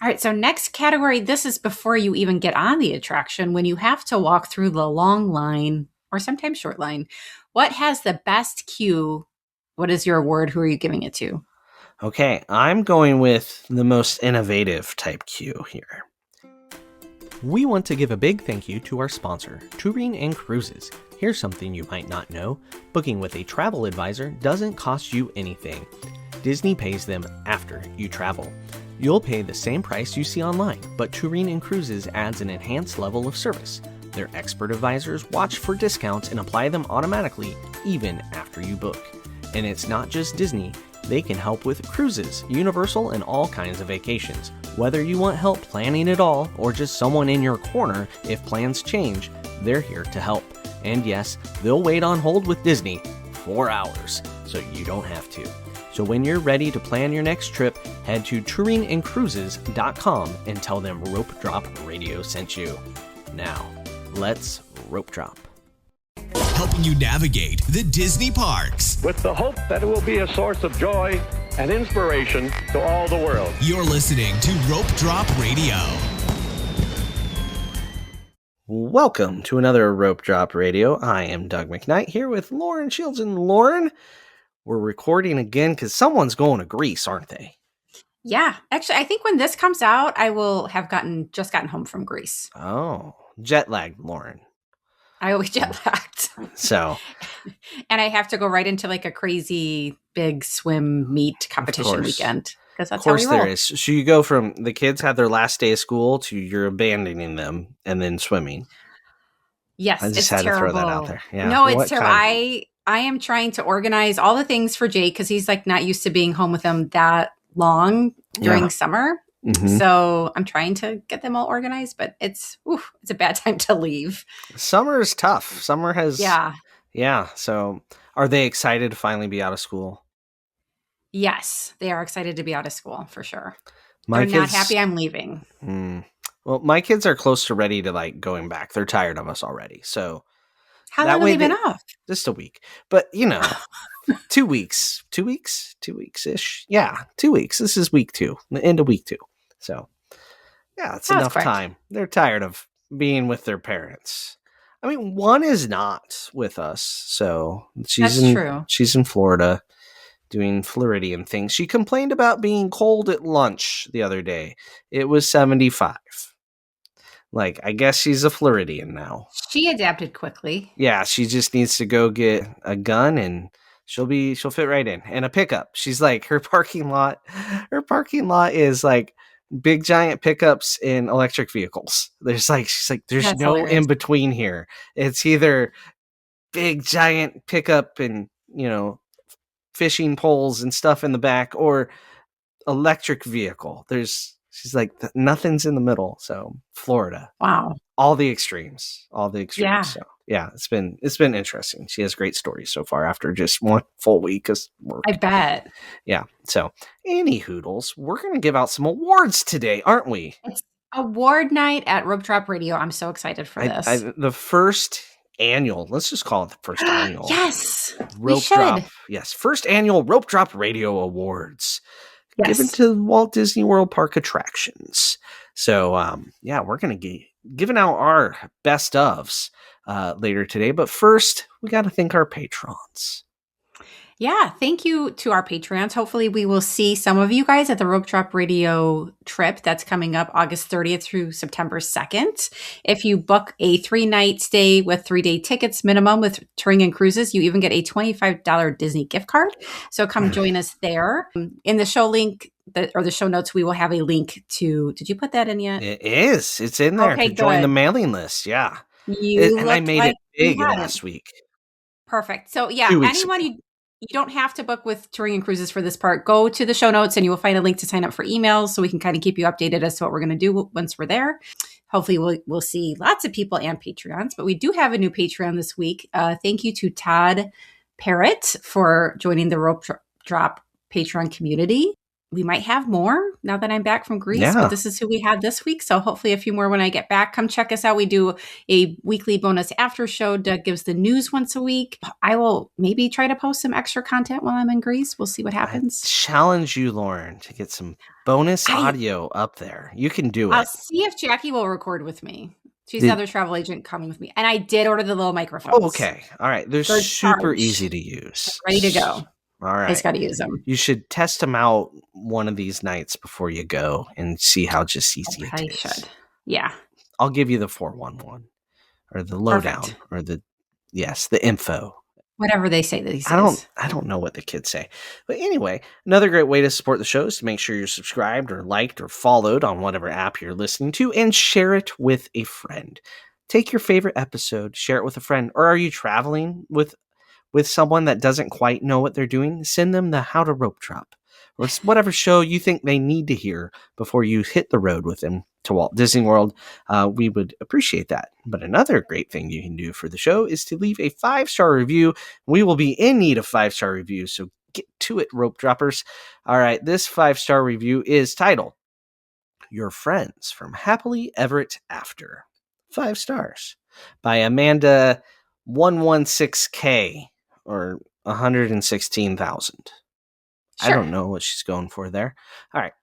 right, so next category, this is before you even get on the attraction, when you have to walk through the long line or sometimes short line. What has the best queue? What is your award? Who are you giving it to? Okay, I'm going with the most innovative type queue here. We want to give a big thank you to our sponsor, Touring and Cruises. Here's something you might not know. Booking with a travel advisor doesn't cost you anything. Disney pays them after you travel. You'll pay the same price you see online, but Touring and Cruises adds an enhanced level of service. Their expert advisors watch for discounts and apply them automatically, even after you book. And it's not just Disney. They can help with cruises, Universal, and all kinds of vacations. Whether you want help planning it all, or just someone in your corner if plans change, they're here to help. And yes, they'll wait on hold with Disney 4 hours, so you don't have to. So when you're ready to plan your next trip, head to touringandcruises.com and tell them Rope Drop Radio sent you. Now, let's rope drop. Helping you navigate the Disney parks. With the hope that it will be a source of joy and inspiration to all the world. You're listening to Rope Drop Radio. Welcome to another Rope Drop Radio. I am Doug McKnight here with Lauren Shields. And Lauren, we're recording again because someone's going to Greece, aren't they? Yeah, actually, I think when this comes out, I will have just gotten home from Greece. Oh, jet lagged, Lauren. I always jet lagged. So, and I have to go right into like a crazy big swim meet competition weekend because that's how we roll. Of course there is. So you go from the kids have their last day of school to you're abandoning them and then swimming. Yes, I just had terrible. To throw that out there. Yeah. No, it's terrible. I am trying to organize all the things for Jake because he's like not used to being home with them that long during summer. Mm-hmm. So I'm trying to get them all organized, but it's a bad time to leave. Summer is tough. Summer has Yeah. So are they excited to finally be out of school? Yes, they are excited to be out of school for sure. They're not happy I'm leaving. Well, my kids are close to ready to like going back. They're tired of us already. So how long have they been off? Just a week. But 2 weeks. 2 weeks? 2 weeks-ish. Yeah, 2 weeks. This is week 2. The end of week 2. So, yeah, it's enough time. They're tired of being with their parents. I mean, one is not with us. So, true. She's in Florida doing Floridian things. She complained about being cold at lunch the other day. It was 75. Like, I guess she's a Floridian now. She adapted quickly. Yeah, she just needs to go get a gun and she'll fit right in. And a pickup. She's like, her parking lot is like big giant pickups and electric vehicles. She's like, there's That's no hilarious. in between here. It's either big giant pickup and, fishing poles and stuff in the back or electric vehicle. She's like, nothing's in the middle. So Florida. Wow. All the extremes. Yeah. So yeah, it's been interesting. She has great stories so far after just one full week of work. I bet. Yeah. So any hoodles, we're going to give out some awards today, aren't we? It's award night at Rope Drop Radio. I'm so excited for this. The first annual, let's just call it the first annual. Yes. Rope Drop. Yes. First annual Rope Drop Radio Awards. Yes. Given to Walt Disney World Park attractions. So, we're going to be giving out our best ofs later today. But first, we got to thank our patrons. Yeah, thank you to our Patreons. Hopefully we will see some of you guys at the Rope Drop Radio trip that's coming up August 30th through September 2nd. If you book a 3-night stay with 3-day tickets minimum with Touring and Cruises, you even get a $25 Disney gift card. So come join us there. In the show link, the show notes, we will have a link to, did you put that in yet? It is. It's in there to join the mailing list. Yeah. And I made it big last week. Perfect. So anyone you don't have to book with Touring and Cruises for this part. Go to the show notes and you will find a link to sign up for emails so we can kind of keep you updated as to what we're going to do once we're there. Hopefully we'll see lots of people and Patreons, but we do have a new Patreon this week. Thank you to Todd Parrott for joining the Rope Drop Patreon community. we might have more now that I'm back from Greece, Yeah. but this is who we had this week. So hopefully a few more when I get back. Come check us out. We do a weekly bonus after show. Doug gives the news once a week. I will maybe try to post some extra content while I'm in Greece. We'll see what happens. I challenge you, Lauren, to get some bonus audio up there. You can do it. I'll see if Jackie will record with me. She's another travel agent coming with me. And I did order the little microphones. Oh, okay. All right. They're super easy to use. Ready to go. All right. I just got to use them. You should test them out one of these nights before you go and see how just easy it is. I should. Yeah. I'll give you the 411 or the lowdown or the info. Whatever they say these days. I don't know what the kids say. But anyway, another great way to support the show is to make sure you're subscribed or liked or followed on whatever app you're listening to and share it with a friend. Take your favorite episode, share it with a friend. Or are you traveling with someone that doesn't quite know what they're doing? Send them the How to Rope Drop or whatever show you think they need to hear before you hit the road with them to Walt Disney World. We would appreciate that. But another great thing you can do for the show is to leave a 5-star review. We will be in need of 5-star reviews, so get to it, rope droppers. All right, this 5-star review is titled Your Friends from Happily Ever After. 5 stars by Amanda 116K or 116,000. Sure. I don't know what she's going for there. All right.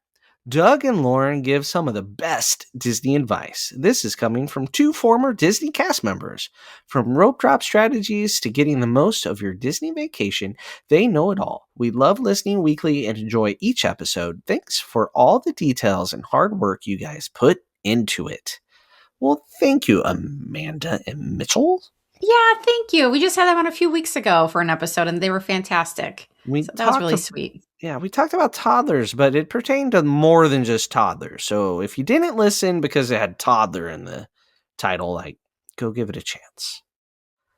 Doug and Lauren give some of the best Disney advice. This is coming from 2 former Disney cast members. From rope drop strategies to getting the most of your Disney vacation, they know it all. We love listening weekly and enjoy each episode. Thanks for all the details and hard work you guys put into it. Well, thank you, Amanda and Mitchell. Yeah, thank you. We just had them on a few weeks ago for an episode, and they were fantastic. So that was really sweet. Yeah, we talked about toddlers, but it pertained to more than just toddlers. So if you didn't listen because it had toddler in the title, go give it a chance.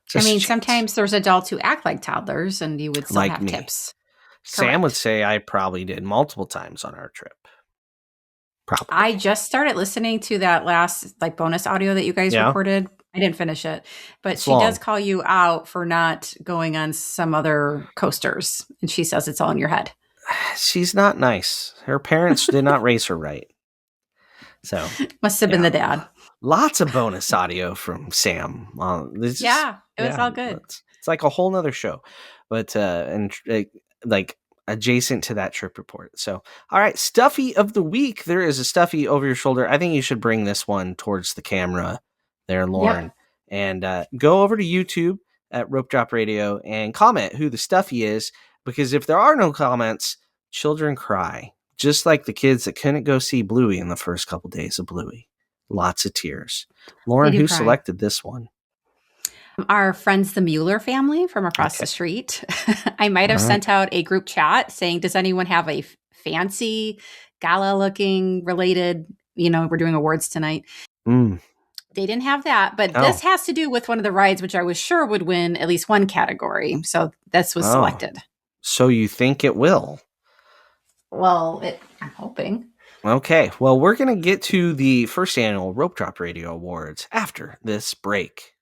Sometimes there's adults who act like toddlers, and you would still have tips. Sam would say I probably did multiple times on our trip. Probably. I just started listening to that last bonus audio that you guys recorded. I didn't finish it, but she does call you out for not going on some other coasters, and she says it's all in your head. She's not nice. Her parents did not raise her right. So must have been the dad. Lots of bonus audio from Sam. It was all good. It's like a whole nother show, but adjacent to that trip report. So, all right, Stuffy of the week. There is a Stuffy over your shoulder. I think you should bring this one towards the camera there, Lauren, and go over to YouTube at Rope Drop Radio and comment who the Stuffy is, because if there are no comments, children cry, just like the kids that couldn't go see Bluey in the first couple days of Bluey. Lots of tears. Lauren, who selected this one? Our friends, the Mueller family from across the street. I might have sent out a group chat saying, does anyone have a fancy gala-looking related, we're doing awards tonight. They didn't have that, but this has to do with one of the rides, which I was sure would win at least one category. So this was selected. So you think it will? Well, I'm hoping. Okay. Well, we're going to get to the first annual Rope Drop Radio Awards after this break.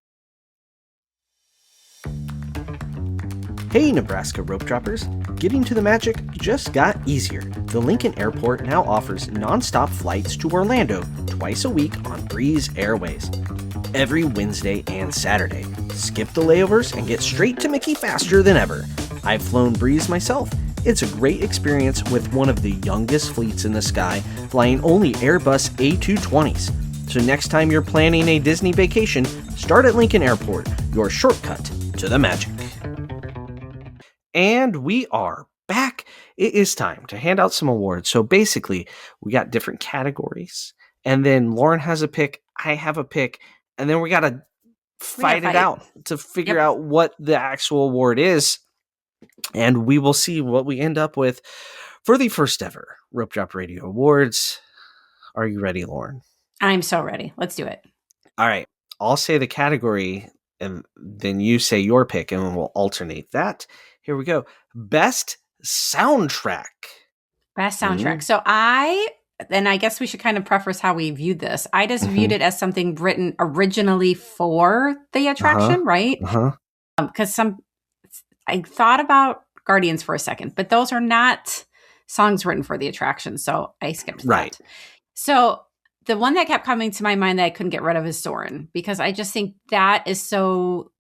Hey, Nebraska rope droppers. Getting to the magic just got easier. The Lincoln Airport now offers nonstop flights to Orlando twice a week on Breeze Airways. Every Wednesday and Saturday. Skip the layovers and get straight to Mickey faster than ever. I've flown Breeze myself. It's a great experience with one of the youngest fleets in the sky, flying only Airbus A220s. So next time you're planning a Disney vacation, start at Lincoln Airport, your shortcut to the magic. And we are back. It is time to hand out some awards. So basically, we got different categories. And then Lauren has a pick, I have a pick, and then we got to fight it out to figure out what the actual award is. And we will see what we end up with for the first ever Rope Drop Radio Awards. Are you ready, Lauren? I'm so ready. Let's do it. All right. I'll say the category, and then you say your pick, and we'll alternate that. Here we go. Best soundtrack. Best soundtrack. So I guess we should kind of preface how we viewed this. I just viewed it as something written originally for the attraction, right? Because I thought about Guardians for a second, but those are not songs written for the attraction. So I skipped Right. that. So the one that kept coming to my mind that I couldn't get rid of is Soarin', because I just think that is so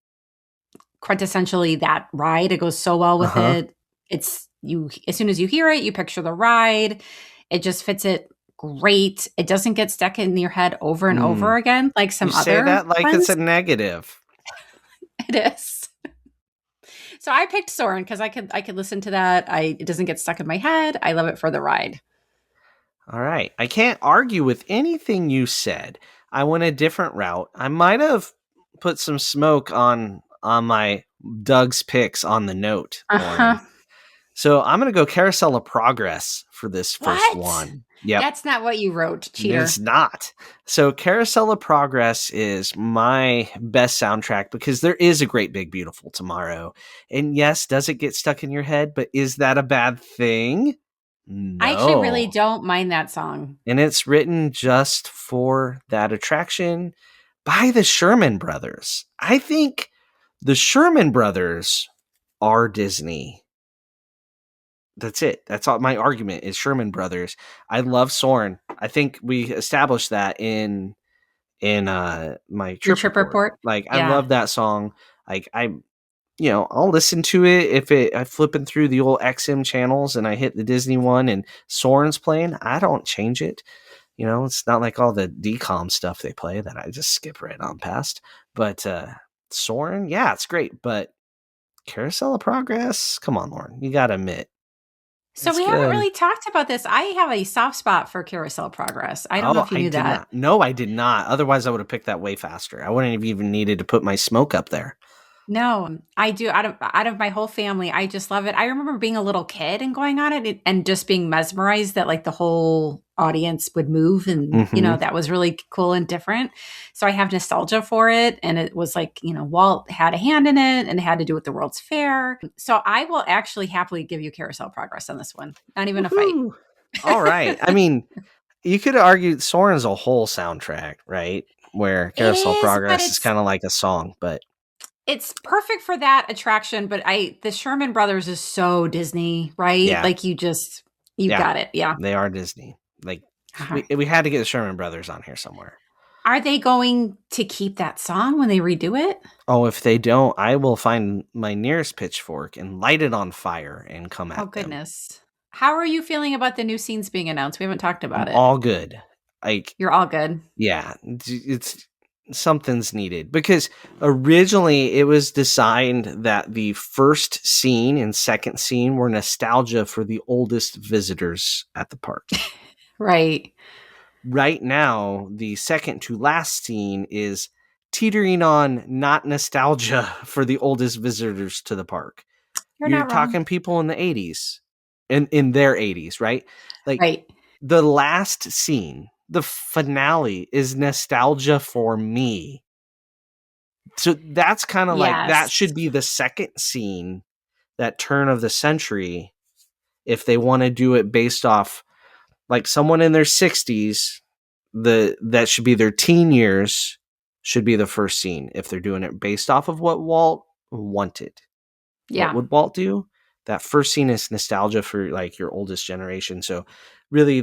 quintessentially that ride. It goes so well with it. It's you, as soon as you hear it, you picture the ride. It just fits it great. It doesn't get stuck in your head over and over again like some you other say that like ones. it's a negative. It is. So I picked Soarin' because I could listen to that. It doesn't get stuck in my head. I love it for the ride. All right. I can't argue with anything you said. I went a different route. I might have put some smoke on my Doug's picks on the note, Lauren. So I'm going to go Carousel of Progress for this first one. Yep. That's not what you wrote, cheater. It's not. So Carousel of Progress is my best soundtrack because there is a Great Big Beautiful Tomorrow. And yes, does it get stuck in your head? But is that a bad thing? No. I actually really don't mind that song. And it's written just for that attraction by the Sherman Brothers. I think the Sherman Brothers are Disney. That's it. That's all my argument is Sherman Brothers. I love Soarin'. I think we established that in my trip report. Like I love that song. Like I'll listen to it if I'm flipping through the old XM channels and I hit the Disney one and Soarin's playing. I don't change it. It's not like all the DCOM stuff they play that I just skip right on past. But Soarin', yeah, it's great. But Carousel of Progress, come on, Lauren, you gotta admit. So we haven't really talked about this. I have a soft spot for Carousel Progress. I don't know if you knew that. No, I did not. Otherwise, I would have picked that way faster. I wouldn't have even needed to put my smoke up there. No, I do. Out of my whole family, I just love it. I remember being a little kid and going on it and just being mesmerized that like the whole audience would move. And, that was really cool and different. So I have nostalgia for it. And it was like, Walt had a hand in it and it had to do with the World's Fair. So I will actually happily give you Carousel Progress on this one. Not even a fight. All right. I mean, you could argue Soarin's a whole soundtrack, right? Where Carousel Progress is kind of like a song, but it's perfect for that attraction. But the Sherman Brothers is so Disney, right? Yeah. Like you got it. Yeah. They are Disney. Like we had to get the Sherman Brothers on here somewhere. Are they going to keep that song when they redo it? Oh, if they don't, I will find my nearest pitchfork and light it on fire and come at them. Oh, goodness. How are you feeling about the new scenes being announced? We haven't talked about it. All good. Like you're all good. Yeah. It's something's needed because originally it was designed that the first scene and second scene were nostalgia for the oldest visitors at the park. Right. Right now, the second to last scene is teetering on not nostalgia for the oldest visitors to the park. You're talking people in the 80s, in their 80s, right? Like right. The last scene, the finale is nostalgia for me. So that's kind of like, that should be the second scene, that turn of the century, if they want to do it based off like someone in their 60s, that should be their teen years, should be the first scene if they're doing it based off of what Walt wanted. Yeah. What would Walt do? That first scene is nostalgia for like your oldest generation. So really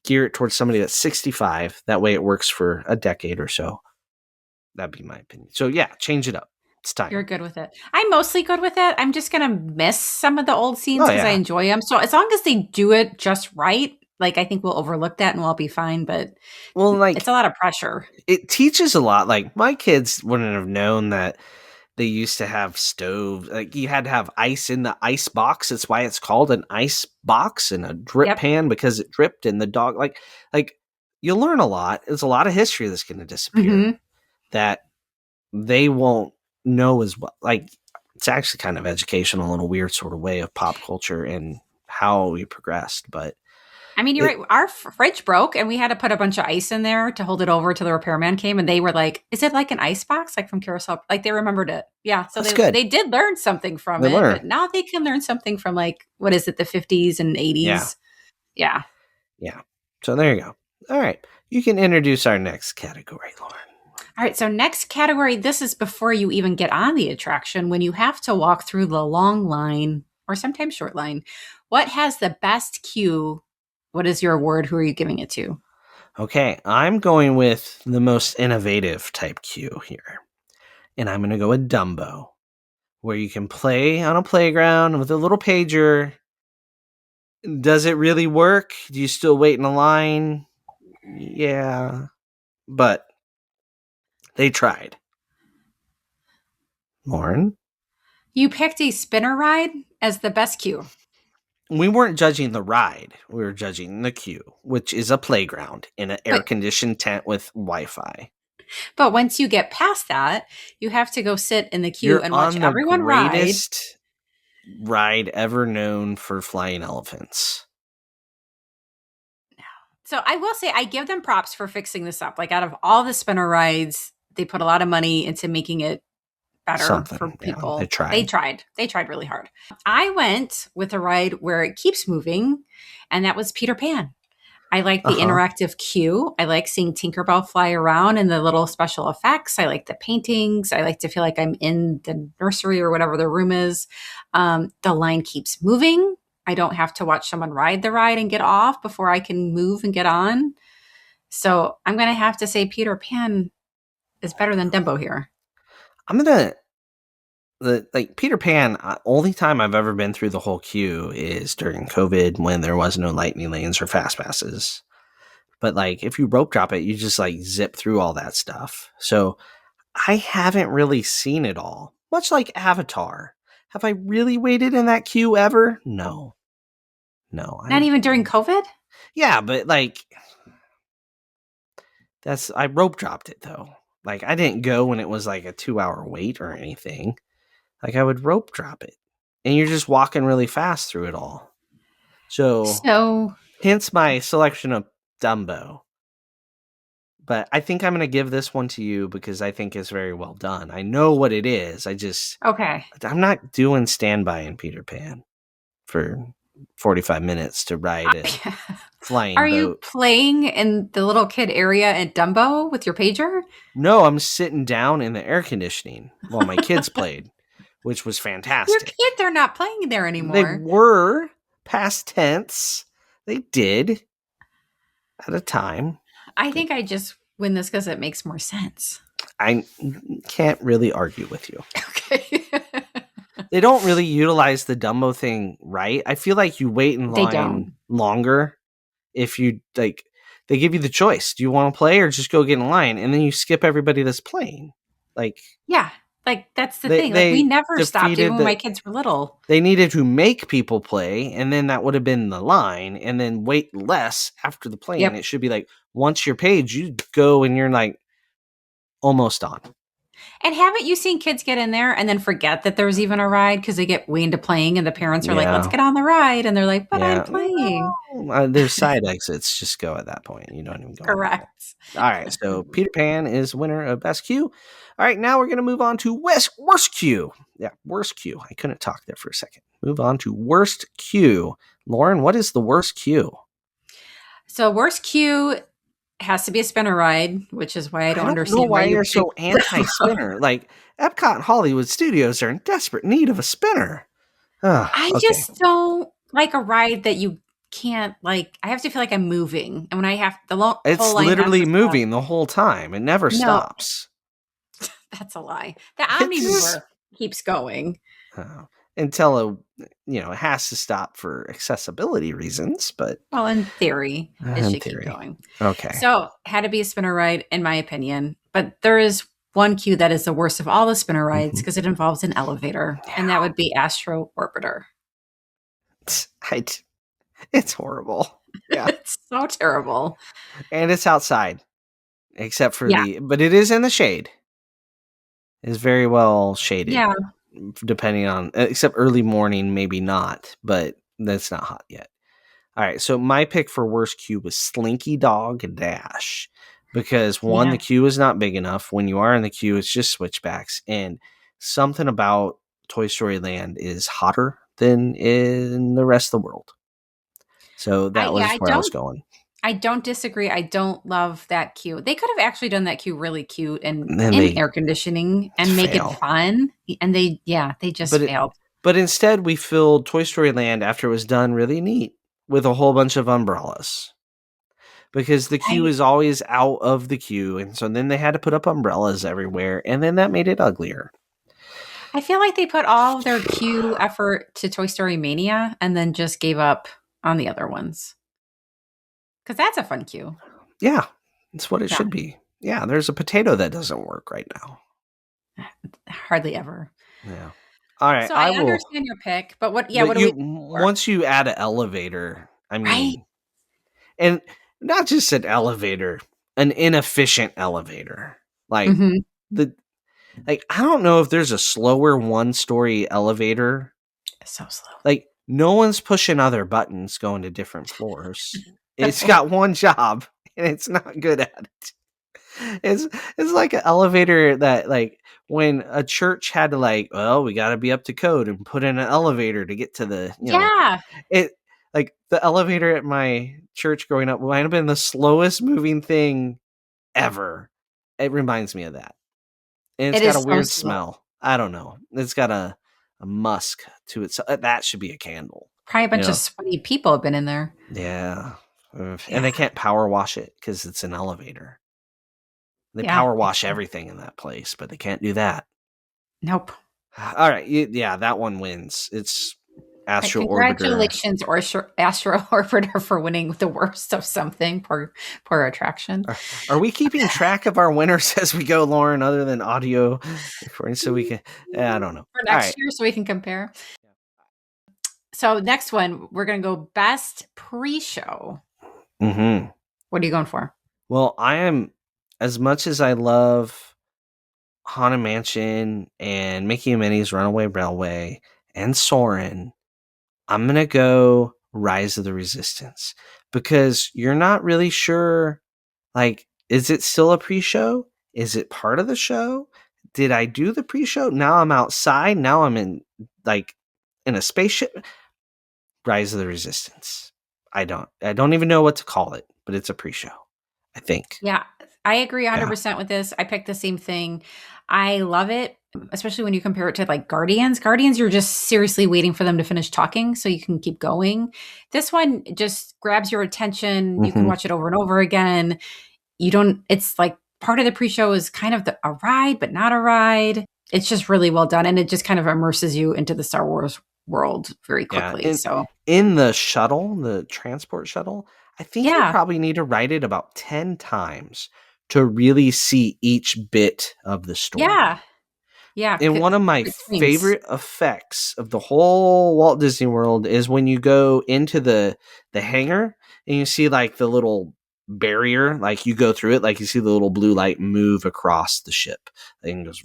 gear it towards somebody that's 65. That way it works for a decade or so. That'd be my opinion. So yeah, change it up. It's time. You're good with it. I'm mostly good with it. I'm just going to miss some of the old scenes because I enjoy them. So as long as they do it just right, like I think we'll overlook that and we'll be fine. But it's a lot of pressure. It teaches a lot. Like my kids wouldn't have known that they used to have stoves. Like you had to have ice in the ice box. That's why it's called an ice box, and a drip pan because it dripped in the dog. Like you learn a lot. There's a lot of history that's going to disappear that they won't know as well. Like it's actually kind of educational in a weird sort of way of pop culture and how we progressed. But I mean, you're right. Our fridge broke and we had to put a bunch of ice in there to hold it over till the repairman came. And they were like, is it like an ice box? Like from Carousel? Like they remembered it. Yeah. So they did learn something from it. But now they can learn something from like, what is it? The 50s and 80s. Yeah. So there you go. All right. You can introduce our next category, Lauren. All right. So next category, this is before you even get on the attraction, when you have to walk through the long line or sometimes short line What has the best queue? What is your award? Who are you giving it to? Okay, I'm going with the most innovative type queue here. And I'm going to go with Dumbo, where you can play on a playground with a little pager. Does it really work? Do you still wait in a line? Yeah, but they tried. Lauren? You picked a spinner ride as the best queue. We weren't judging the ride. We were judging the queue, which is a playground in an air-conditioned tent with Wi-Fi. But once you get past that, you have to go sit in the queue and watch everyone ride. Greatest ride ever known for flying elephants. So I will say I give them props for fixing this up. Like out of all the spinner rides, they put a lot of money into making it better for people. Yeah, they tried really hard. I went with a ride where it keeps moving, and that was Peter Pan. I like the interactive queue. I like seeing Tinkerbell fly around and the little special effects. I like the paintings. I like to feel like I'm in the nursery or whatever the room is. The line keeps moving. I don't have to watch someone ride the ride and get off before I can move and get on. So I'm going to have to say Peter Pan is better than Dumbo here. Peter Pan, only time I've ever been through the whole queue is during COVID when there was no lightning lanes or fast passes. But like if you rope drop it, you just like zip through all that stuff. So I haven't really seen it all. Much like Avatar. Have I really waited in that queue ever? No. Not even during COVID? Yeah, but like I rope dropped it though. Like I didn't go when it was like a 2-hour wait or anything. Like I would rope drop it. And you're just walking really fast through it all. So hence my selection of Dumbo. But I think I'm going to give this one to you because I think it's very well done. I know what it is. I'm not doing standby in Peter Pan for 45 minutes to ride a flying boat. Are you playing in the little kid area at Dumbo with your pager? No, I'm sitting down in the air conditioning while my kids played, which was fantastic. Your kids are not playing there anymore. They were past tense. They did at a time. I think I just win this because it makes more sense. I can't really argue with you. Okay. They don't really utilize the Dumbo thing right. I feel like you wait in line longer if you like. They give you the choice. Do you want to play or just go get in line? And then you skip everybody that's playing. Like yeah, like that's the thing. Like we never stopped even when my kids were little. They needed to make people play, and then that would have been the line, and then wait less after the play. Yep. And it should be like once you're paid, you go and you're like almost on. And haven't you seen kids get in there and then forget that there's even a ride because they get way into playing and the parents are like, let's get on the ride. And they're like, but I'm playing. There's side exits. Just go at that point. You don't even go. Correct. All right. So Peter Pan is winner of Best Queue. All right. Now we're going to move on to Worst Queue. Yeah. Worst Queue. I couldn't talk there for a second. Move on to Worst Queue. Lauren, what is the worst queue? So Worst Queue has to be a spinner ride, which is why I don't understand know why you're so anti-spinner. Like Epcot and Hollywood Studios are in desperate need of a spinner. I just don't like a ride that you can't like. I have to feel like I'm moving, and when I have it's literally moving the whole time. It never stops. That's a lie. The Omni Mover keeps going. Until it has to stop for accessibility reasons, but in theory, it should keep going. Okay. So had to be a spinner ride, in my opinion. But there is one queue that is the worst of all the spinner rides because it involves an elevator, and that would be Astro Orbiter. It's horrible. Yeah, it's so terrible, and it's outside, except for but it is in the shade. It's very well shaded. Yeah. Depending on, except early morning, maybe not, but that's not hot yet. All right, so my pick for worst queue was Slinky Dog Dash because one, the queue is not big enough. When you are in the queue, it's just switchbacks, and something about Toy Story Land is hotter than in the rest of the world. So that was where I was going. I don't disagree. I don't love that queue. They could have actually done that queue really cute and in air conditioning and make it fun. And they just failed. But instead, we filled Toy Story Land after it was done really neat with a whole bunch of umbrellas. Because the queue is always out of the queue. And so then they had to put up umbrellas everywhere. And then that made it uglier. I feel like they put all of their queue effort to Toy Story Mania and then just gave up on the other ones. Because that's a fun queue. Yeah, that's what it should be. Yeah, there's a potato that doesn't work right now. Hardly ever. Yeah. All right. So I understand your pick, but what do we once you add an elevator, I mean, right? And not just an elevator, an inefficient elevator. Like I don't know if there's a slower 1-story elevator. It's so slow. Like no one's pushing other buttons going to different floors. It's got one job and it's not good at it. It's like an elevator that like when a church had to we got to be up to code and put in an elevator to get to the know, it like the elevator at my church growing up might have been the slowest moving thing ever. It reminds me of that. And it's got a weird smell. I don't know. It's got a musk to it. So that should be a candle. Probably a bunch of sweaty people have been in there. Yeah. And they can't power wash it because it's an elevator. They power wash everything in that place, but they can't do that. Nope. All right. Yeah, that one wins. It's Astro Orbiter. Congratulations, Astro Orbiter, for winning the worst of something. Poor attraction. Are we keeping track of our winners as we go, Lauren, other than audio? So we can, I don't know. For next year, so we can compare. So next one, we're going to go best pre-show. Mm-hmm. What are you going for? Well, I am, as much as I love Haunted Mansion and Mickey and Minnie's Runaway Railway and Soarin', I'm going to go Rise of the Resistance because you're not really sure, is it still a pre-show? Is it part of the show? Did I do the pre-show? Now I'm outside. Now I'm in a spaceship. Rise of the Resistance. I don't even know what to call it, but it's a pre-show, I think. Yeah, I agree 100% with this. I picked the same thing. I love it, especially when you compare it to Guardians. Guardians, you're just seriously waiting for them to finish talking so you can keep going. This one just grabs your attention. Mm-hmm. You can watch it over and over again. It's like part of the pre-show is kind of a ride, but not a ride. It's just really well done. And it just kind of immerses you into the Star Wars world very quickly. Yeah, so in the shuttle, the transport shuttle, I think you probably need to ride it about 10 times to really see each bit of the story. Yeah. And one of my favorite effects of the whole Walt Disney World is when you go into the hangar and you see the little barrier, you go through it, you see the little blue light move across the ship. And goes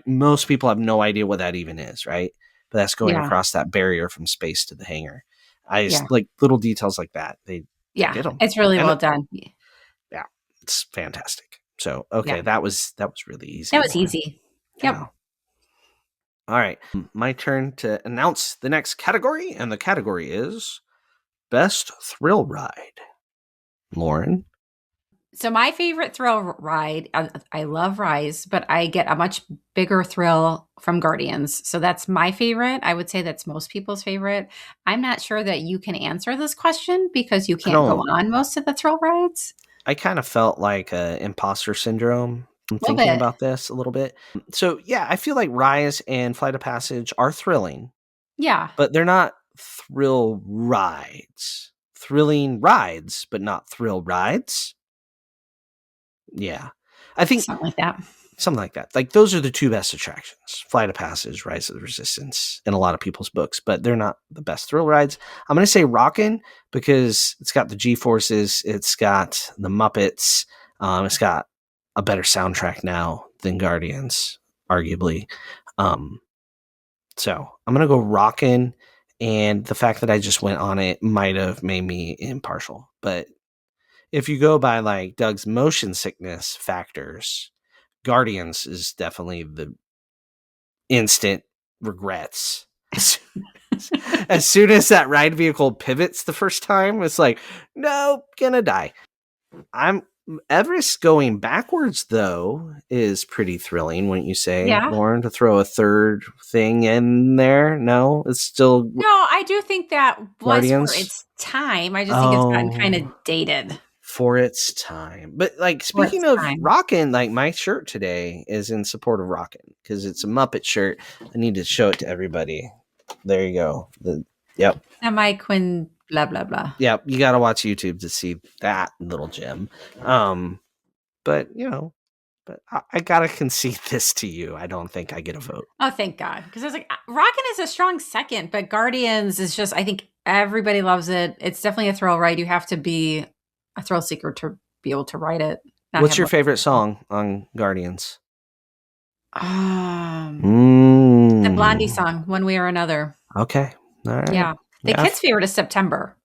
most people have no idea what that even is, right? But that's going across that barrier from space to the hangar. I just little details like that. They did them. It's really well done. Yeah, it's fantastic. So that was really easy. That was easy. Yep. Yeah. All right, my turn to announce the next category, and the category is Best Thrill Ride. Lauren. So my favorite thrill ride, I love Rise, but I get a much bigger thrill from Guardians. So that's my favorite. I would say that's most people's favorite. I'm not sure that you can answer this question because you can't go on most of the thrill rides. I kind of felt like imposter syndrome. I'm thinking about this a little bit. So yeah, I feel like Rise and Flight of Passage are thrilling. Yeah. But they're not thrill rides. Thrilling rides, but not thrill rides. Yeah. I think something like that. Those are the two best attractions. Flight of Passage, Rise of the Resistance in a lot of people's books, but they're not the best thrill rides. I'm going to say Rockin' because it's got the G-Forces, it's got the Muppets, it's got a better soundtrack now than Guardians, arguably. So I'm going to go Rockin', and the fact that I just went on it might have made me impartial, but if you go by Doug's motion sickness factors, Guardians is definitely the instant regrets. As soon as that ride vehicle pivots the first time, it's no, gonna die. I'm Everest going backwards, though, is pretty thrilling, wouldn't you say, Yeah. Lauren, to throw a third thing in there? No, it's still No, I do think that was for Guardians. its time. I just think it's gotten kind of dated. For its time. But like, For speaking its of time. Rockin', like my shirt today is in support of Rockin' because it's a Muppet shirt. I need to show it to everybody. There you go. Yep. Semi-quin, blah, blah, blah. Yep. You got to watch YouTube to see that little gem. But but I gotta concede this to you. I don't think I get a vote. Oh, thank God. Because I was like, Rockin' is a strong second, but Guardians is just, I think everybody loves it. It's definitely a thrill ride. You have to be a thrill seeker to be able to ride it. What's your favorite song on Guardians? The Blondie song, One Way or Another. Okay. All right. Yeah. The kids' favorite is September.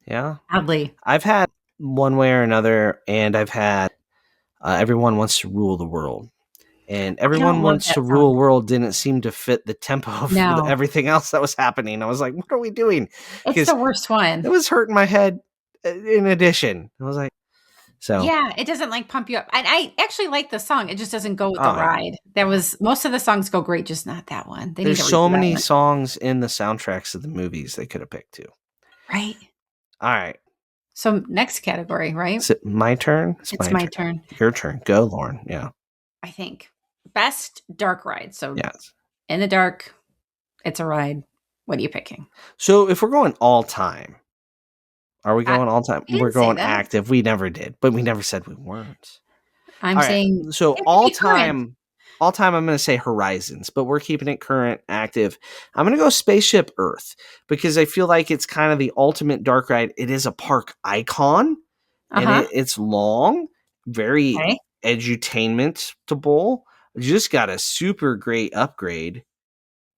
Yeah. Oddly. I've had One Way or Another, and I've had Everyone Wants to Rule the World. And Everyone Wants to Rule the World didn't seem to fit the tempo of everything else that was happening. I was like, what are we doing? It's the worst one. It was hurting my head in addition. I was like, so. Yeah, it doesn't like pump you up. And I actually like the song. It just doesn't go with the ride. Most of the songs go great, just not that one. There's so many songs in the soundtracks of the movies they could have picked too. Right. All right. So next category, right? Is it my turn? It's my turn. Your turn. Go, Lauren. Yeah. I think. Best dark ride. So yes. In the dark, it's a ride. What are you picking? So if we're going all time, are we going all time? We're going active. We never did, but we never said we weren't. I'm saying so all time. All time, I'm going to say Horizons, but we're keeping it current, active. I'm going to go Spaceship Earth because I feel like it's kind of the ultimate dark ride. It is a park icon, and it's long, very edutainmentable. Just got a super great upgrade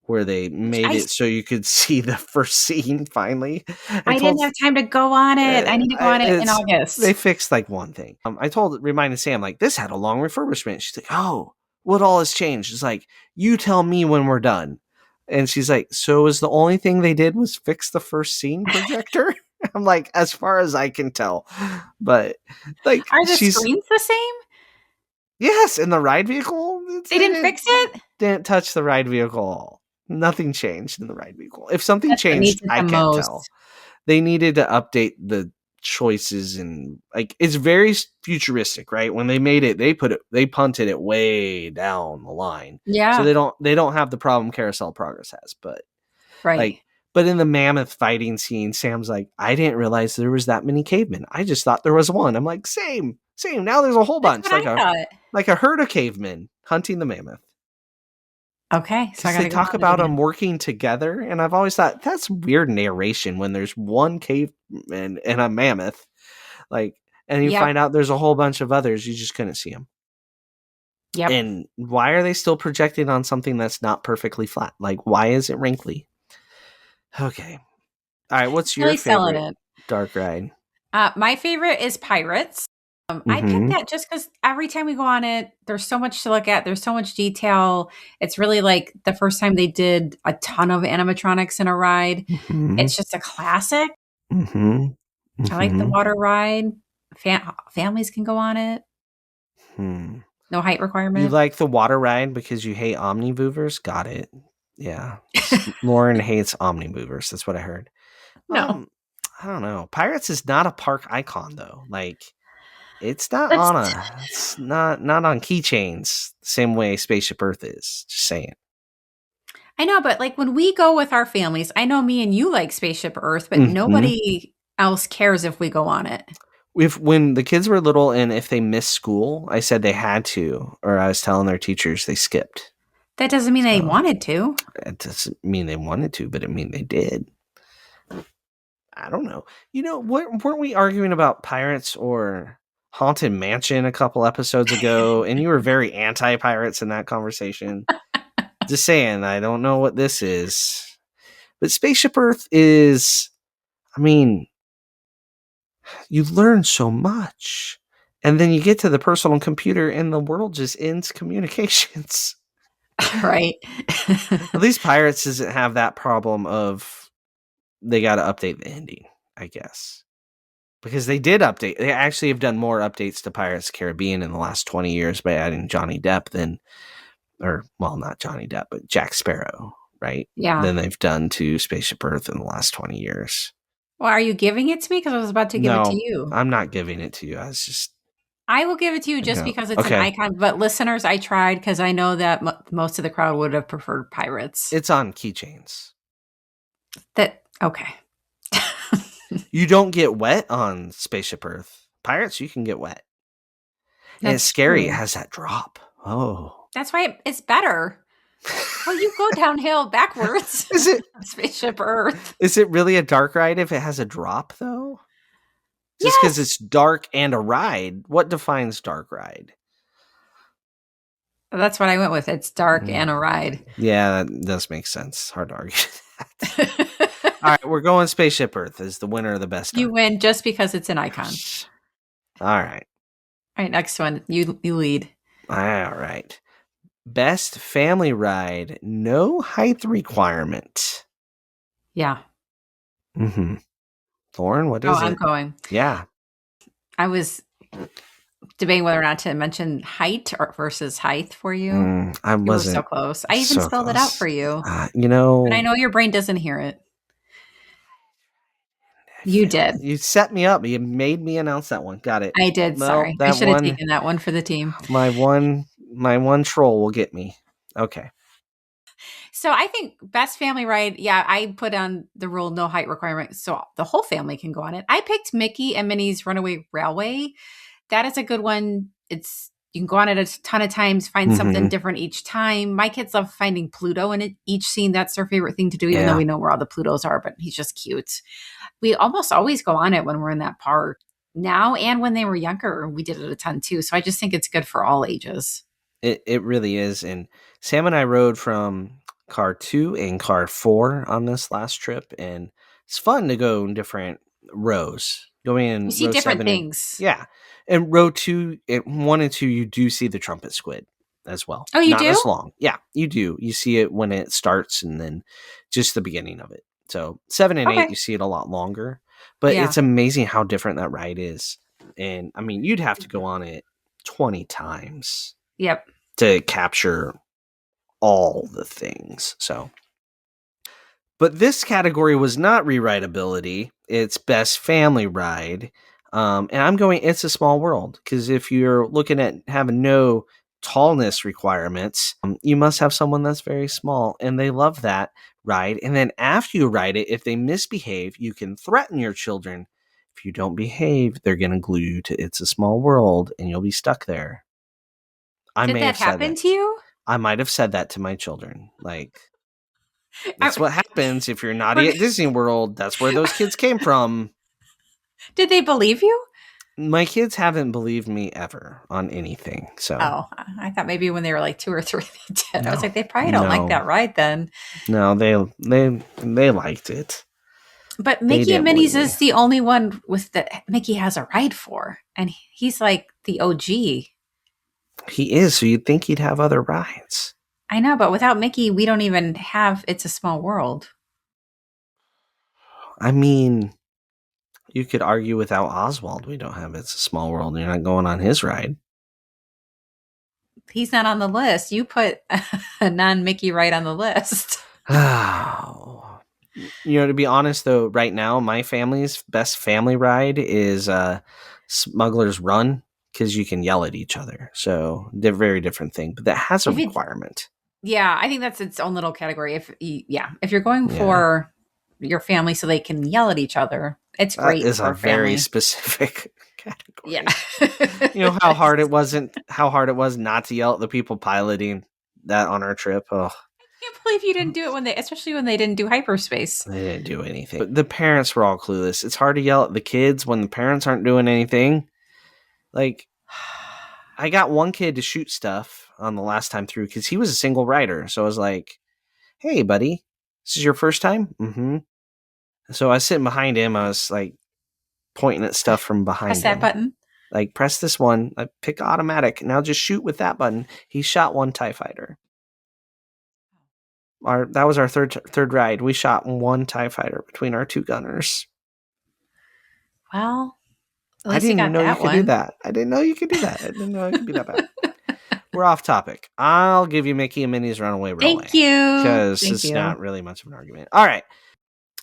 where they made it so you could see the first scene finally. I didn't have time to go on it. I need to go on it in August. They fixed like one thing. Reminded Sam, like, this had a long refurbishment. She's like, oh, what all has changed? It's like, you tell me when we're done. And she's like, so is the only thing they did was fix the first scene projector? I'm like, as far as I can tell. But like, are the screens the same? Yes, in the ride vehicle. They didn't fix it? Didn't touch the ride vehicle at all. Nothing changed in the ride vehicle. If something changed, I can't tell. They needed to update the choices, and like, it's very futuristic, right? When they made it, they punted it way down the line. Yeah. So they don't have the problem Carousel Progress has, but but in the mammoth fighting scene, Sam's like, I didn't realize there was that many cavemen. I just thought there was one. I'm like, same. Now there's a whole bunch, like a herd of cavemen hunting the mammoth. Okay, so they talk about them working together, and I've always thought that's weird narration when there's one caveman and a mammoth, like, and you find out there's a whole bunch of others. You just couldn't see them. Yep. And why are they still projecting on something that's not perfectly flat? Like, why is it wrinkly? Okay, all right. What's your favorite dark ride? My favorite is Pirates. I picked that just because every time we go on it, there's so much to look at. There's so much detail. It's really like the first time they did a ton of animatronics in a ride. It's just a classic. I like the water ride. Families can go on it. No height requirement. You like the water ride because you hate omnimovers? Got it. Yeah. Lauren hates omnimovers. That's what I heard. No. I don't know. Pirates is not a park icon, though. Like, it's not it's not on keychains the same way Spaceship Earth is. Just saying. I know, but like when we go with our families, I know me and you like Spaceship Earth, but nobody else cares if we go on it. When the kids were little and if they missed school, I said they had to, or I was telling their teachers they skipped. That doesn't mean they wanted to. It doesn't mean they wanted to, but it mean they did. I don't know. Weren't we arguing about Pirates or Haunted Mansion a couple episodes ago, and you were very anti-Pirates in that conversation? Just saying, I don't know what this is. But Spaceship Earth is, I mean, you learn so much. And then you get to the personal computer and the world just ends communications. Right. At least Pirates doesn't have that problem of they got to update the ending, I guess. Because they did update. They actually have done more updates to Pirates of the Caribbean in the last 20 years by adding Johnny Depp not Johnny Depp, but Jack Sparrow, right? Yeah. Than they've done to Spaceship Earth in the last 20 years. Well, are you giving it to me? Because I was about to give it to you. I'm not giving it to you. I will give it to you just because it's an icon. But listeners, I tried because I know that most of the crowd would have preferred Pirates. It's on keychains. Okay. You don't get wet on Spaceship Earth. Pirates, you can get wet. And it's scary. True. It has that drop. Oh. That's why it's better. Well, you go downhill backwards. Is it Spaceship Earth? Is it really a dark ride if it has a drop, though? Just because it's dark and a ride. What defines dark ride? That's what I went with. It's dark and a ride. Yeah, that does make sense. Hard to argue that. All right, we're going Spaceship Earth as the winner of the best. You win just because it's an icon. All right. All right, next one. You lead. All right. Best family ride, no height requirement. Yeah. Mm-hmm. Lauren, what is it? I'm going. Yeah. I was debating whether or not to mention height versus height for you. I wasn't. So close. I even spelled it out for you. But I know your brain doesn't hear it. You did. You set me up. You made me announce that one. Got it. I did. Well, sorry. I should have taken that one for the team. My one troll will get me. Okay. So I think best family ride. Yeah, I put on the rule no height requirement, so the whole family can go on it. I picked Mickey and Minnie's Runaway Railway. That is a good one. You can go on it a ton of times, find something different each time. My kids love finding Pluto in each scene. That's their favorite thing to do, even though we know where all the Plutos are, but he's just cute. We almost always go on it when we're in that park now, and when they were younger, we did it a ton too. So I just think it's good for all ages. It really is. And Sam and I rode from car 2 and car 4 on this last trip, and it's fun to go in different rows. Going in, you see different things. And row 2, 1 and 2, you do see the trumpet squid as well. Oh, you Not do? as long. Yeah, you do. You see it when it starts, and then just the beginning of it. So 7 and 8, you see it a lot longer. But it's amazing how different that ride is. And I mean, you'd have to go on it 20 times. Yep. To capture all the things. So, but this category was not rewritability. It's best family ride. And I'm going It's a Small World, because if you're looking at having no tallness requirements, you must have someone that's very small, and they love that ride. And then after you ride it, if they misbehave, you can threaten your children. If you don't behave, they're going to glue you to It's a Small World, and you'll be stuck there. Did that happen to you? I might have said that to my children. Like, that's what happens if you're naughty at Disney World. That's where those kids came from. Did they believe you? My kids haven't believed me ever on anything. So, I thought maybe when they were like 2 or 3, they did. I was like, they probably don't like that ride then. No, they liked it. But Mickey and Minnie's is the only one that Mickey has a ride for, and he's like the OG. He is, so you'd think he'd have other rides. I know, but without Mickey, we don't even have It's a Small World. I mean, you could argue without Oswald, we don't have It's a Small World. You're not going on his ride. He's not on the list. You put a non-Mickey ride on the list. To be honest, though, right now, my family's best family ride is Smuggler's Run, because you can yell at each other. So they're very different thing, but that has a requirement. Yeah, I think that's its own little category. If you're going for your family so they can yell at each other, it's great. It's a very specific category. Yeah. You know how hard it was not to yell at the people piloting that on our trip. Oh, I can't believe you didn't do it especially when they didn't do hyperspace. They didn't do anything. But the parents were all clueless. It's hard to yell at the kids when the parents aren't doing anything. Like, I got one kid to shoot stuff on the last time through because he was a single rider. So I was like, hey, buddy, this is your first time? Mm-hmm. So I was sitting behind him. I was like pointing at stuff from behind him. Press that button. Like, press this one. I pick automatic. Now just shoot with that button. He shot one TIE fighter. That was our third ride. We shot one TIE fighter between our two gunners. Well, At I least you didn't even got know you that could do one. that. I didn't know you could do that. I didn't know it could be that bad. We're off topic. I'll give you Mickey and Minnie's Runaway Railway. Thank you. Because Thank it's you. not really much of an argument. All right.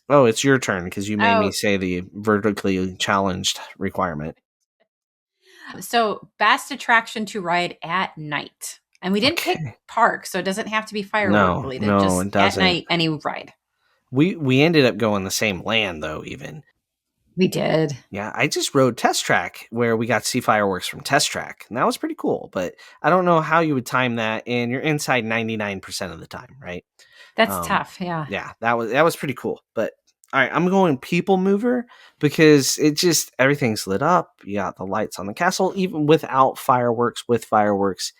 Oh, it's your turn because you made me Oh. say the vertically challenged requirement. So, best attraction to ride at night. And we didn't pick park, so it doesn't have to be firework related. No, just it doesn't. At night, any ride. We ended up going the same land, though, even. We did. Yeah, I just rode Test Track where we got to see fireworks from Test Track. And that was pretty cool. But I don't know how you would time that. And you're inside 99% of the time, right? That's tough, yeah. Yeah, that was pretty cool. But all right, I'm going People Mover because it just everything's lit up. You got the lights on the castle, even without fireworks. With fireworks,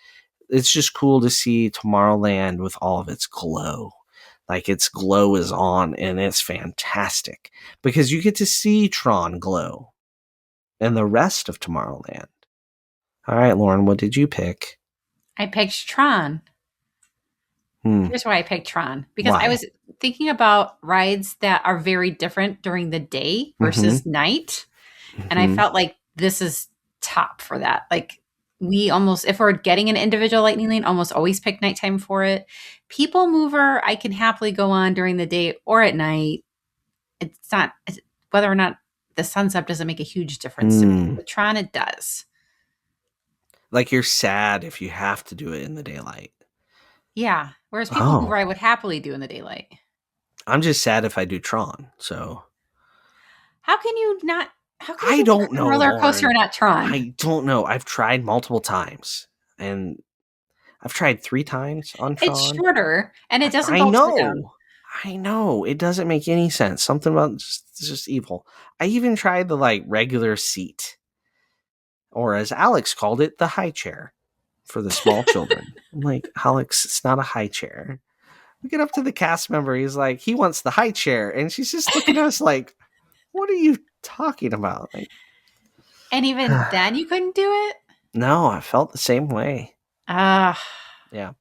it's just cool to see Tomorrowland with all of its glow. Like its glow is on, and it's fantastic because you get to see Tron glow, and the rest of Tomorrowland. All right, Lauren, what did you pick? I picked Tron. Here's why I picked Tron. Because I was thinking about rides that are very different during the day versus night. And I felt like this is top for that. Like we almost, if we're getting an individual lightning lane, almost always pick nighttime for it. People Mover, I can happily go on during the day or at night. It's not, whether or not the sun's up doesn't make a huge difference to me. But Tron, it does. Like you're sad if you have to do it in the daylight. Yeah. Whereas People Mover, I would happily do in the daylight. I'm just sad if I do Tron. So how can you not? How can I don't know. Roller coaster, Lauren. Not Tron. I don't know. I've tried multiple times, and I've tried 3 times on Tron. It's shorter, and it doesn't. I know. It doesn't make any sense. Something about it's just evil. I even tried the regular seat, or as Alex called it, the high chair for the small children. I'm like, Alex, it's not a high chair. We get up to the cast member. He's like, he wants the high chair, and she's just looking at us like, what are you talking about? Like, and even then you couldn't do it? No, I felt the same way. Yeah.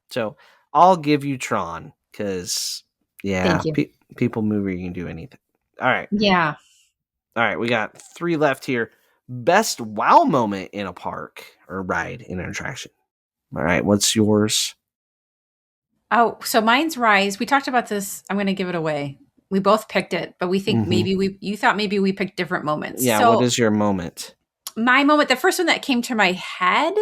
So I'll give you Tron because, People Mover, you can do anything. All right. Yeah. All right. We got 3 left here. Best wow moment in a park or ride in an attraction. All right. What's yours? Oh, so mine's Rise. We talked about this. I'm going to give it away. We both picked it, but we think you thought maybe we picked different moments. Yeah. So, what is your moment? My moment, the first one that came to my head,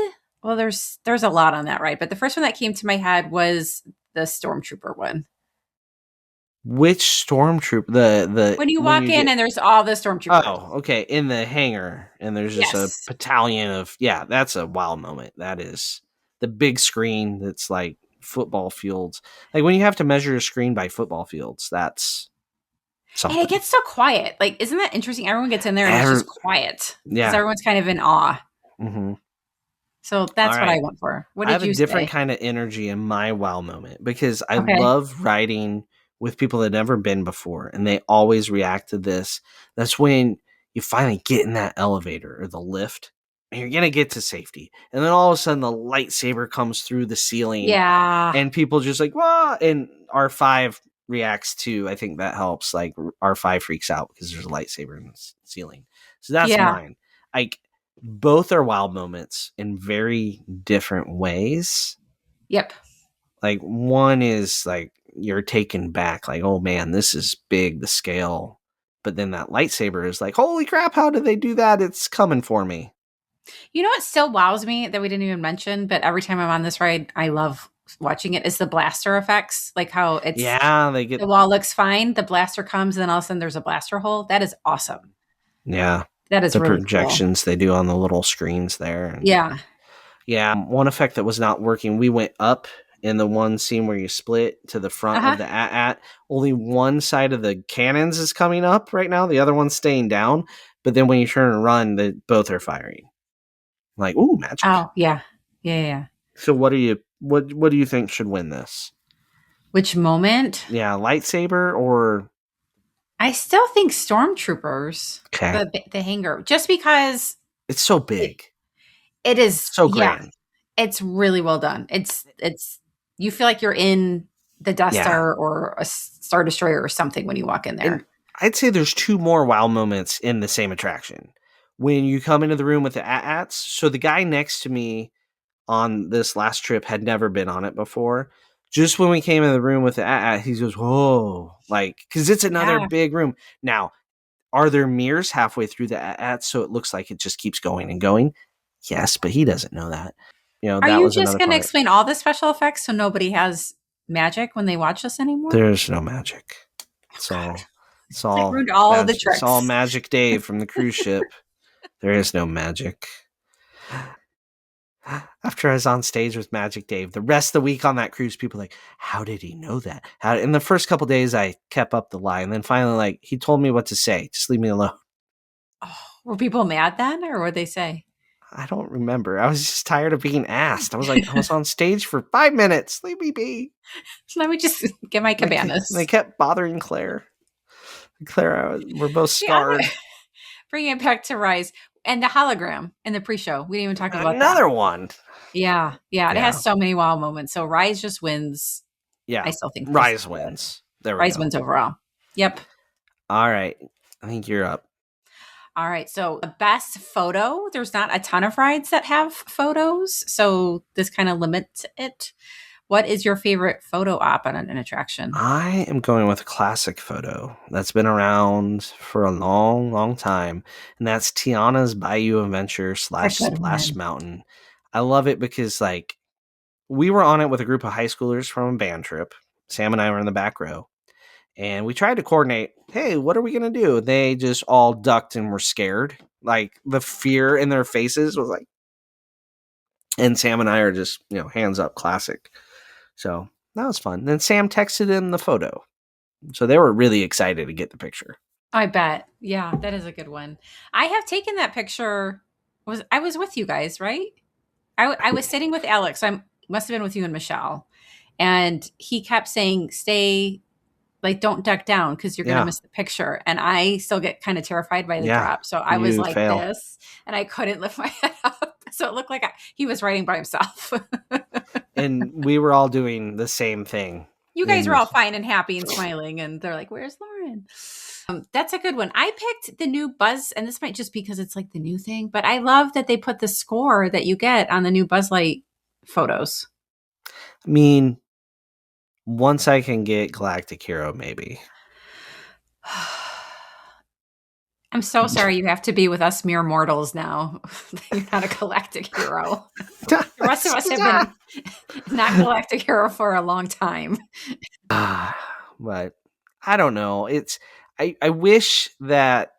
well, there's a lot on that, right? But the first one that came to my head was the Stormtrooper one. Which Stormtrooper? The when you walk in and there's all the Stormtroopers. Oh, okay. In the hangar, and there's just a battalion of that's a wow moment. That is the big screen that's like football fields. Like when you have to measure a screen by football fields, that's something. And it gets so quiet. Like, isn't that interesting? Everyone gets in there and it's just quiet. Yeah. Because everyone's kind of in awe. So that's what I went for. What did you say? I have a different kind of energy in my wow moment because I love riding with people that never been before, and they always react to this. That's when you finally get in that elevator or the lift, and you're gonna get to safety, and then all of a sudden the lightsaber comes through the ceiling, and people just like, "Wah!" And R5 reacts too. I think that helps. Like R5 freaks out because there's a lightsaber in the ceiling. So that's mine. Like both are wild moments in very different ways. Yep. Like one is like you're taken back, like, oh man, this is big, the scale. But then that lightsaber is like, holy crap, how did they do that? It's coming for me. You know what still wows me that we didn't even mention, but every time I'm on this ride, I love watching it, is the blaster effects. Like how it's the wall looks fine, the blaster comes, and then all of a sudden there's a blaster hole. That is awesome. Yeah. That is the really projections cool. they do on the little screens there. And yeah. One effect that was not working, we went up in the one scene where you split to the front of the AT-AT, only one side of the cannons is coming up right now. The other one's staying down. But then when you turn and run, both are firing. I'm like, ooh, magic. Oh, yeah. Yeah. So what do you think should win this? Which moment? Yeah, lightsaber or... I still think Stormtroopers. Okay. The hangar. Just because... It's so big. It is. So grand. Yeah, it's really well done. It's you feel like you're in the Death Star or a Star Destroyer or something when you walk in there. And I'd say there's 2 more wow moments in the same attraction. when you come into the room with the AT-ATs. So the guy next to me on this last trip had never been on it before. Just when we came in the room with the AT-AT, he goes, whoa, like, because it's another big room. Now, are there mirrors halfway through the AT-AT so it looks like it just keeps going and going? Yes, but he doesn't know that. Are that you was just going to part. explain all the special effects so nobody has magic when they watch this anymore? There's no magic. It's all ruined all magic. the tricks. It's all Magic Dave from the cruise ship. There is no magic. After I was on stage with Magic Dave, the rest of the week on that cruise, people were like, how did he know that? In the first couple days, I kept up the lie. And then finally, like, he told me what to say. Just leave me alone. Oh, were people mad then? Or what did they say? I don't remember. I was just tired of being asked. I was like, I was on stage for 5 minutes. Leave me be. So let me just get my cabanas. They kept bothering Claire. Claire, we're both scarred. Bring it back to Rise. And the hologram in the pre-show. We didn't even talk about another one. Yeah. It has so many wow moments. So Rise just wins. Yeah. I still think Rise wins. There we Rise go. wins overall. Yep. All right. I think you're up. All right. So the best photo, there's not a ton of rides that have photos. So this kind of limits it. What is your favorite photo op on an attraction? I am going with a classic photo that's been around for a long, long time. And that's Tiana's Bayou Adventure / Splash Mountain. I love it because, like, we were on it with a group of high schoolers from a band trip. Sam and I were in the back row. And we tried to coordinate, hey, what are we going to do? They just all ducked and were scared. Like, the fear in their faces was like, and Sam and I are just, hands up, classic. So that was fun. Then Sam texted in the photo. So they were really excited to get the picture. I bet. Yeah, that is a good one. I have taken that picture. I was with you guys, right? I was sitting with Alex. I must have been with you and Michelle. And he kept saying, stay, like, don't duck down because you're going to miss the picture. And I still get kind of terrified by the drop. So I was like this, and I couldn't lift my head up. So it looked like he was writing by himself. And we were all doing the same thing. You guys were all fine and happy and smiling. And they're like, where's Lauren? That's a good one. I picked the new Buzz, and this might just be because it's like the new thing, but I love that they put the score that you get on the new Buzz Light photos. I mean, once I can get Galactic Hero, maybe. I'm so sorry you have to be with us mere mortals now. You're not a Galactic Hero. The rest of us have been not Galactic Hero for a long time. But I don't know. I wish that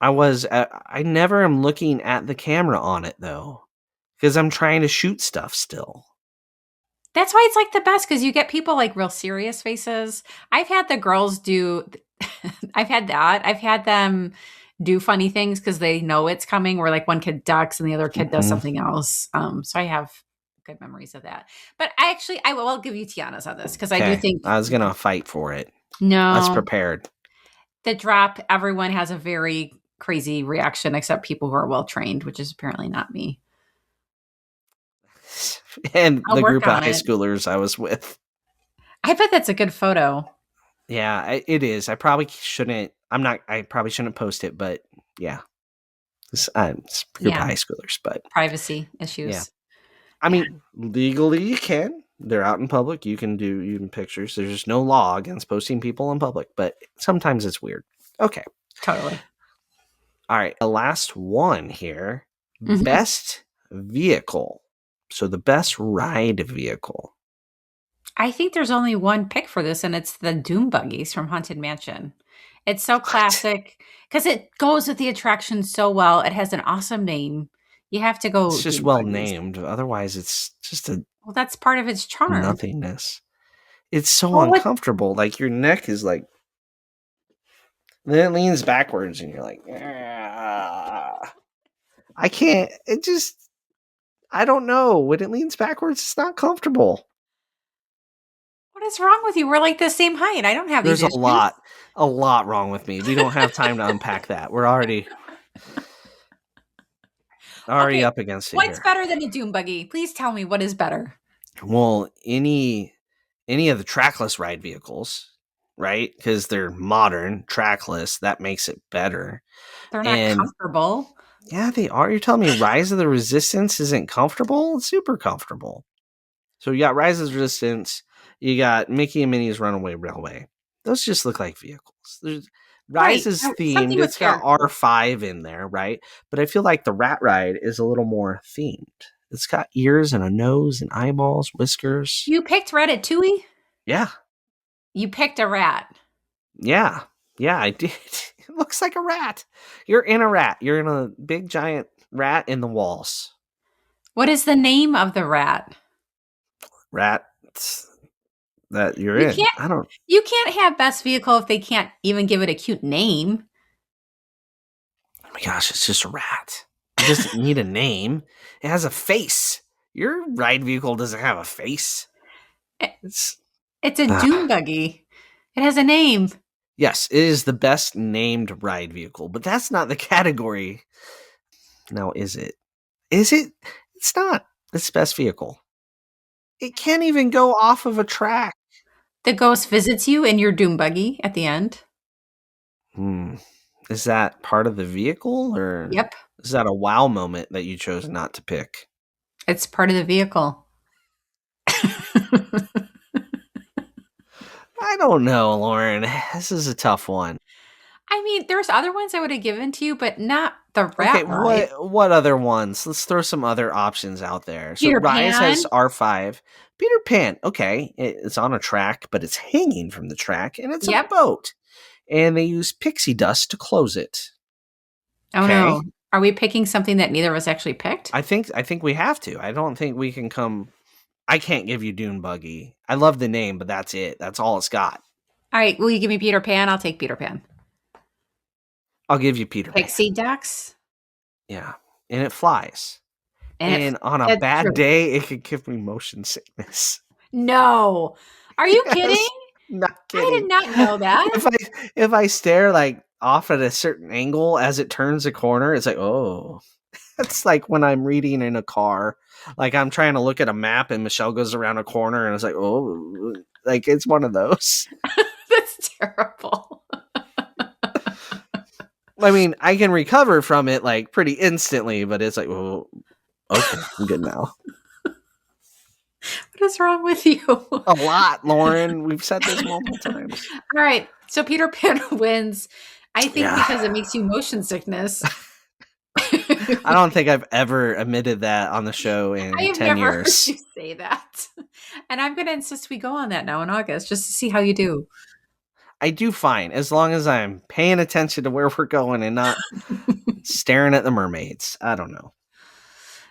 I was. I never am looking at the camera on it though, because I'm trying to shoot stuff still. That's why it's like the best, because you get people like real serious faces. I've had the girls do. I've had that. I've had them do funny things because they know it's coming, where like one kid ducks and the other kid does something else. So I have good memories of that. But I will give you Tiana's on this because I do think I was going to fight for it. No. I was prepared. The drop, everyone has a very crazy reaction except people who are well trained, which is apparently not me. And the group of high schoolers I was with. I bet that's a good photo. Yeah, it is. I probably shouldn't. I probably shouldn't post it, but yeah, it's a group of high schoolers, but privacy issues. Yeah, I mean, legally you can. They're out in public. You can do even pictures. There's just no law against posting people in public, but sometimes it's weird. Okay, totally. All right, the last one here: best vehicle. So the best ride vehicle. I think there's only one pick for this, and it's the Doom Buggies from Haunted Mansion. It's so classic because it goes with the attraction so well. It has an awesome name. You have to go. It's just Doom well Buggies. named. Otherwise, it's just well, that's part of its charm. Nothingness. It's so uncomfortable. Like your neck is like. Then it leans backwards, and you're like, I can't. It just. I don't know. When it leans backwards, it's not comfortable. What is wrong with you? We're like the same height. I don't have these issues. There's a lot wrong with me. We don't have time to unpack that. We're already up against it. What's better than a Doom Buggy? Please tell me what is better. Well, any of the trackless ride vehicles, right? Because they're modern, trackless. That makes it better. They're not comfortable. Yeah, they are. You're telling me Rise of the Resistance isn't comfortable? It's super comfortable. So you got Rise of the Resistance. You got Mickey and Minnie's Runaway Railway. Those just look like vehicles. Rise is themed. Something with It's got character. R5 in there, right? But I feel like the Rat Ride is a little more themed. It's got ears and a nose and eyeballs, whiskers. You picked Ratatouille? Yeah. You picked a rat. Yeah. Yeah, I did. It looks like a rat. You're in a rat. You're in a big giant rat in the walls. What is the name of the rat? Rat that you're You in. can't you can't have best vehicle if they can't even give it a cute name. Oh my gosh, it's just a rat. It doesn't need a name. It has a face. Your ride vehicle doesn't have a face. It's a dune buggy. It has a name. Yes, it is the best named ride vehicle, but that's not the category. Now, is it? Is it? It's not. It's best vehicle. It can't even go off of a track. The ghost visits you in your dune buggy at the end. Is that part of the vehicle, or Yep. is that a wow moment that you chose not to pick? It's part of the vehicle. I don't know, Lauren. This is a tough one. I mean, there's other ones I would have given to you, but not the rat Okay, ride. what other ones? Let's throw some other options out there. So Peter Rise Pan. has R5. Peter Pan, okay, it's on a track, but it's hanging from the track, and it's a boat. And they use pixie dust to close it. Oh no. Are we picking something that neither of us actually picked? I think we have to. I don't think we can come. I can't give you Dune Buggy. I love the name, but that's it. That's all it's got. All right, will you give me Peter Pan? I'll take Peter Pan. I'll give you Peter Pan. Pixie Ducks? Yeah. And it flies. And on a bad day, it could give me motion sickness. No. Are you kidding? Not kidding. I did not know that. If I stare like off at a certain angle as it turns a corner, it's like, oh. It's like when I'm reading in a car. Like I'm trying to look at a map and Michelle goes around a corner and it's like, oh, like it's one of those. That's terrible. I mean, I can recover from it like pretty instantly, but it's like, oh, okay, I'm good now. What is wrong with you? A lot, Lauren. We've said this multiple times. All right. So Peter Pan wins, I think, because it makes you motion sickness. I don't think I've ever admitted that on the show in 10 years. I have never heard you say that. And I'm going to insist we go on that now in August just to see how you do. I do fine, as long as I'm paying attention to where we're going and not staring at the mermaids. I don't know.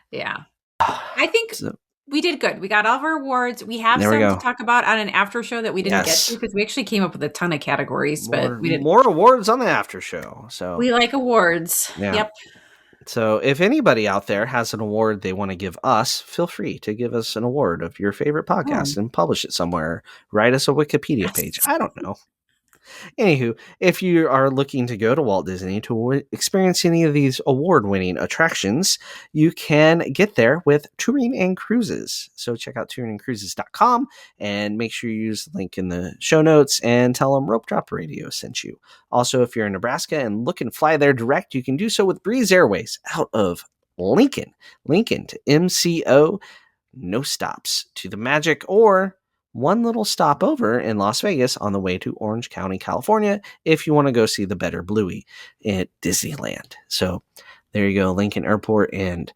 Yeah. I think we did good. We got all of our awards. We have some to talk about on an after show that we didn't get to because we actually came up with a ton of categories, but we didn't. More awards on the after show. So we like awards. Yeah. Yep. So if anybody out there has an award they want to give us, feel free to give us an award of your favorite podcast and publish it somewhere. Write us a Wikipedia page. I don't know. Anywho, if you are looking to go to Walt Disney to experience any of these award-winning attractions, you can get there with Touring and Cruises. So check out touringandcruises.com and make sure you use the link in the show notes and tell them Rope Drop Radio sent you. Also, if you're in Nebraska and looking to fly there direct, you can do so with Breeze Airways out of Lincoln to MCO. No stops to the Magic or one little stop over in Las Vegas on the way to Orange County, California, if you want to go see the Better Bluey at Disneyland. So there you go, Lincoln Airport and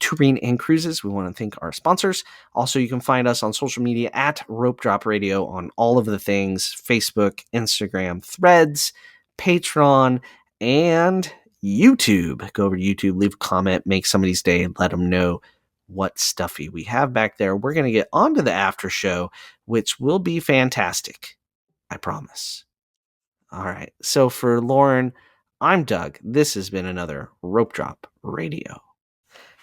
Touring and Cruises. We want to thank our sponsors. Also, you can find us on social media at Rope Drop Radio on all of the things, Facebook, Instagram, Threads, Patreon, and YouTube. Go over to YouTube, leave a comment, make somebody's day, and let them know what stuffy we have back there. We're going to get onto the after show, which will be fantastic. I promise. All right. So for Lauren, I'm Doug. This has been another Rope Drop Radio.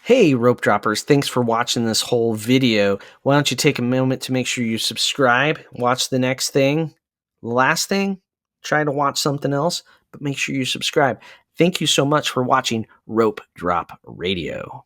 Hey, Rope Droppers. Thanks for watching this whole video. Why don't you take a moment to make sure you subscribe, watch the next thing, the last thing, try to watch something else, but make sure you subscribe. Thank you so much for watching Rope Drop Radio.